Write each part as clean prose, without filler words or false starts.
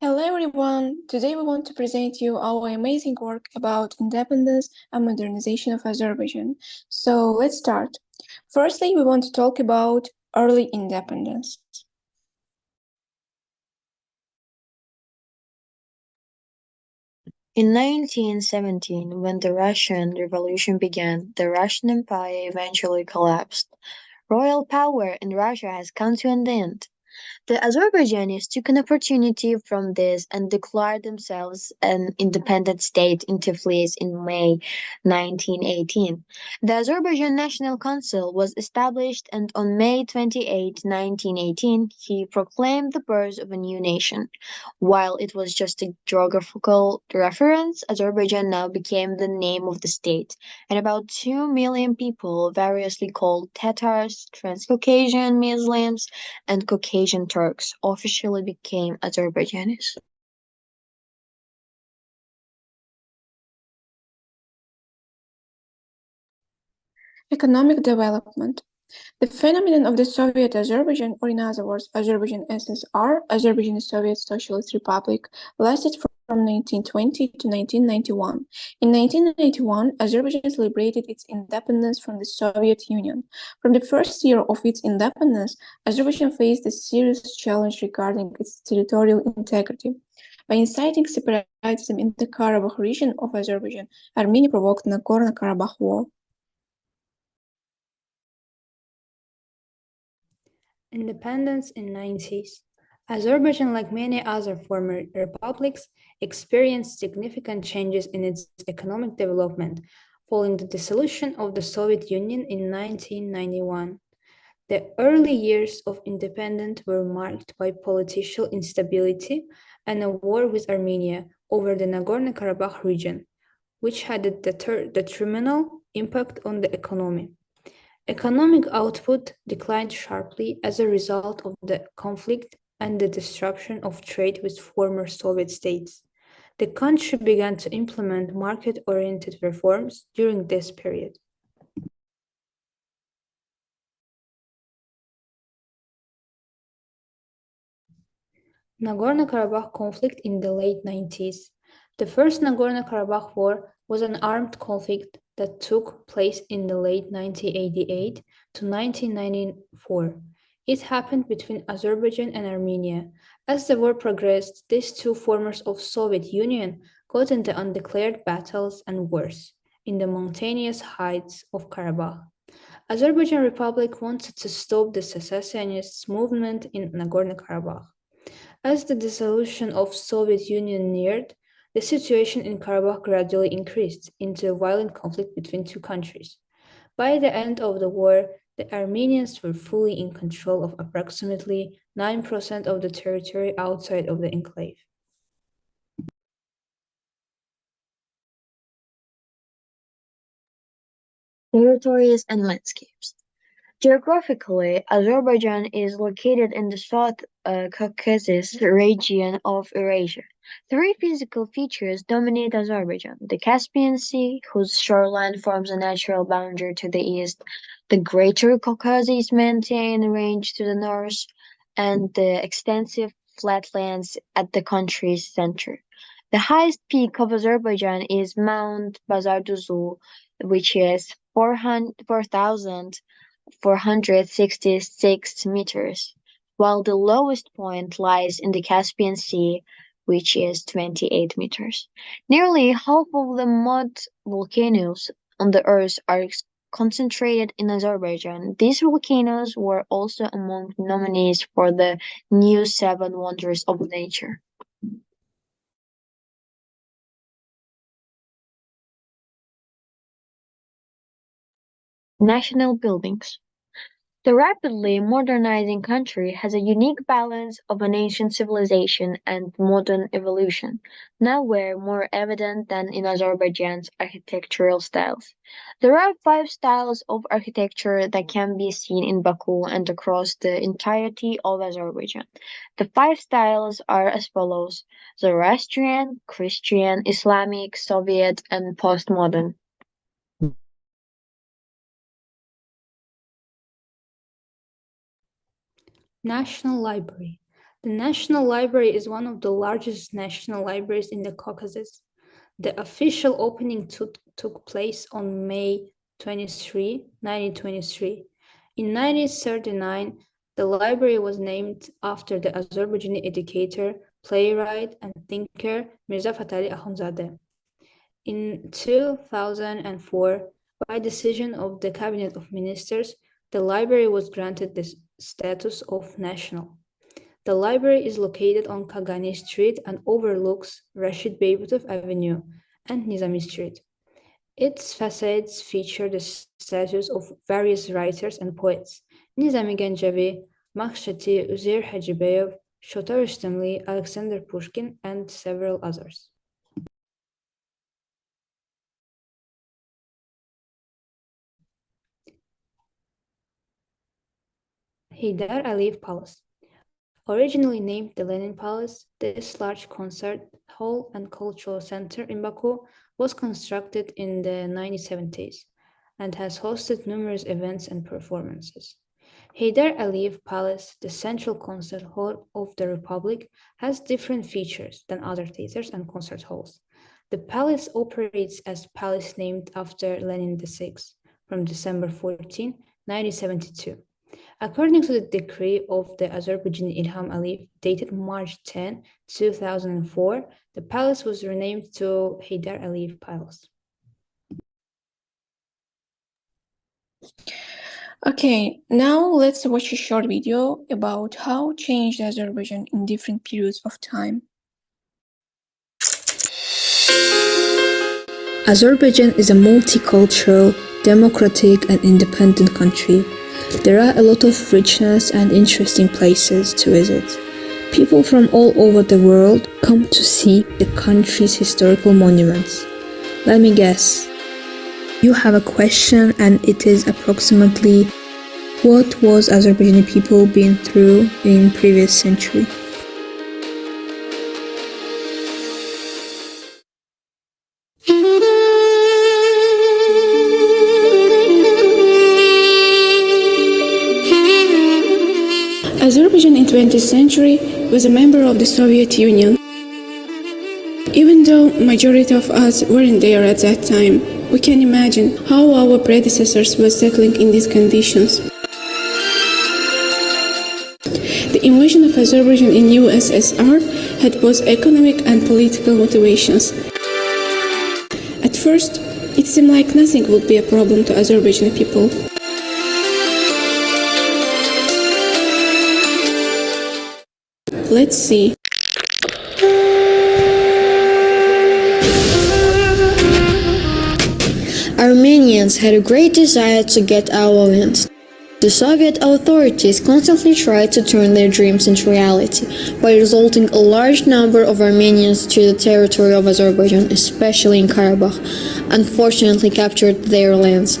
Hello everyone! Today we want to present you our amazing work about independence and modernization of Azerbaijan. So let's start. Firstly, we want to talk about early independence. In 1917, when the Russian Revolution began, the Russian Empire eventually collapsed. Royal power in Russia has come to an end. The Azerbaijanis took an opportunity from this and declared themselves an independent state in Tiflis in May 1918. The Azerbaijan National Council was established, and on May 28, 1918, he proclaimed the birth of a new nation. While it was just a geographical reference, Azerbaijan now became the name of the state, and about 2 million people, variously called Tatars, Transcaucasian Muslims, and Caucasian Turks, officially became Azerbaijanis. Economic development. The phenomenon of the Soviet Azerbaijan, or in other words, Azerbaijan SSR, Azerbaijan Soviet Socialist Republic, lasted from 1920 to 1991. In 1991, Azerbaijan celebrated its independence from the Soviet Union. From the first year of its independence, Azerbaijan faced a serious challenge regarding its territorial integrity. By inciting separatism in the Karabakh region of Azerbaijan, Armenia provoked Nagorno-Karabakh War. Independence in 90s. Azerbaijan, like many other former republics, experienced significant changes in its economic development following the dissolution of the Soviet Union in 1991. The early years of independence were marked by political instability and a war with Armenia over the Nagorno-Karabakh region, which had a detrimental impact on the economy. Economic output declined sharply as a result of the conflict and the disruption of trade with former Soviet states. The country began to implement market-oriented reforms during this period. Nagorno-Karabakh conflict in the late 90s. The first Nagorno-Karabakh war was an armed conflict that took place in the late 1988 to 1994. It happened between Azerbaijan and Armenia. As the war progressed, these two formers of Soviet Union got into undeclared battles and wars in the mountainous heights of Karabakh. Azerbaijan Republic wanted to stop the secessionists movement in Nagorno-Karabakh. As the dissolution of Soviet Union neared, the situation in Karabakh gradually increased into a violent conflict between two countries. By the end of the war, the Armenians were fully in control of approximately 9% of the territory outside of the enclave. Territories and landscapes. Geographically, Azerbaijan is located in the South Caucasus region of Eurasia. Three physical features dominate Azerbaijan: the Caspian Sea, whose shoreline forms a natural boundary to the east, the Greater Caucasus Mountain range to the north, and the extensive flatlands at the country's center. The highest peak of Azerbaijan is Mount Bazarduzu, which is 4,466 meters, while the lowest point lies in the Caspian Sea, which is 28 meters. Nearly half of the mud volcanoes on the Earth are concentrated in Azerbaijan. These volcanoes were also among the nominees for the new Seven Wonders of Nature. National buildings. The rapidly modernizing country has a unique balance of an ancient civilization and modern evolution, nowhere more evident than in Azerbaijan's architectural styles. There are five styles of architecture that can be seen in Baku and across the entirety of Azerbaijan. The five styles are as follows: Zoroastrian, Christian, Islamic, Soviet, and postmodern. National Library. The National Library is one of the largest national libraries in the Caucasus. The official opening took place on May 23, 1923. In 1939, the library was named after the Azerbaijani educator, playwright, and thinker Mirza Fatali Akhundzadeh. In 2004, by decision of the Cabinet of Ministers, the library was granted the status of national. The library is located on Kagani Street and overlooks Rashid Beybutov Avenue and Nizami Street. Its facades feature the statues of various writers and poets: Nizami Gencevi, Makhshati, Uzair Hajibeyev, Shotar Rustemli, Alexander Pushkin, and several others. Heydar Aliyev Palace. Originally named the Lenin Palace, this large concert hall and cultural center in Baku was constructed in the 1970s and has hosted numerous events and performances. Heydar Aliyev Palace, the central concert hall of the Republic, has different features than other theaters and concert halls. The palace operates as palace named after Lenin VI from December 14, 1972. According to the decree of the Azerbaijani Ilham Aliyev, dated March 10, 2004, the palace was renamed to Heydar Aliyev Palace. Okay, now let's watch a short video about how changed Azerbaijan in different periods of time. Azerbaijan is a multicultural, democratic, and independent country. There are a lot of richness and interesting places to visit. People from all over the world come to see the country's historical monuments. Let me guess. You have a question, and it is approximately, what was Azerbaijani people been through in previous century? Azerbaijan in 20th century was a member of the Soviet Union. Even though majority of us weren't there at that time, we can imagine how our predecessors were settling in these conditions. The invasion of Azerbaijan in USSR had both economic and political motivations. At first, it seemed like nothing would be a problem to Azerbaijani people. Let's see. Armenians had a great desire to get our lands. The Soviet authorities constantly tried to turn their dreams into reality by resulting a large number of Armenians to the territory of Azerbaijan, especially in Karabakh, unfortunately captured their lands.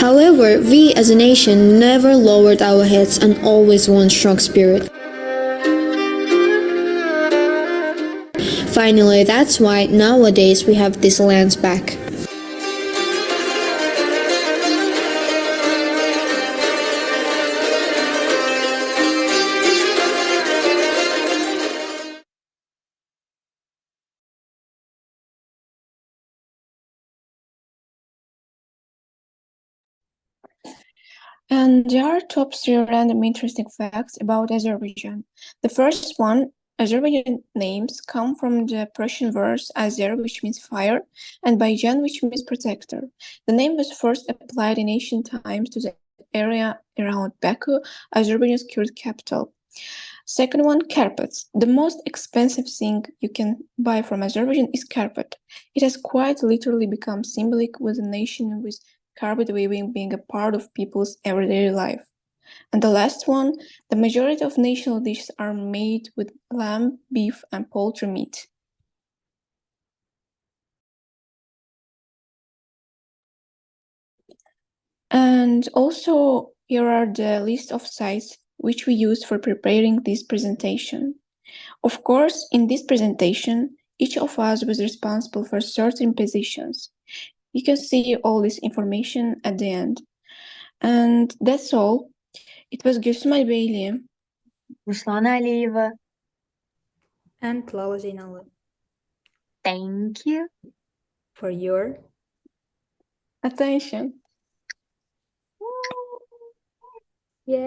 However, we as a nation never lowered our heads and always won strong spirit. Finally, that's why nowadays we have these lands back. And there are top 3 random interesting facts about Azerbaijan. The first one, Azerbaijan names come from the Persian words Azer, which means fire, and Baijan, which means protector. The name was first applied in ancient times to the area around Baku, Azerbaijan's current capital. Second one, carpets. The most expensive thing you can buy from Azerbaijan is carpet. It has quite literally become symbolic with a nation with carpet weaving being a part of people's everyday life. And the last one, the majority of national dishes are made with lamb, beef, and poultry meat. And also, here are the list of sites which we used for preparing this presentation. Of course, in this presentation, each of us was responsible for certain positions. You can see all this information at the end. And that's all. It was Gülsüm Albayli. Ruslana Aliyeva. And Lala Zeynal'ı Thank you. for your Attention. yeah.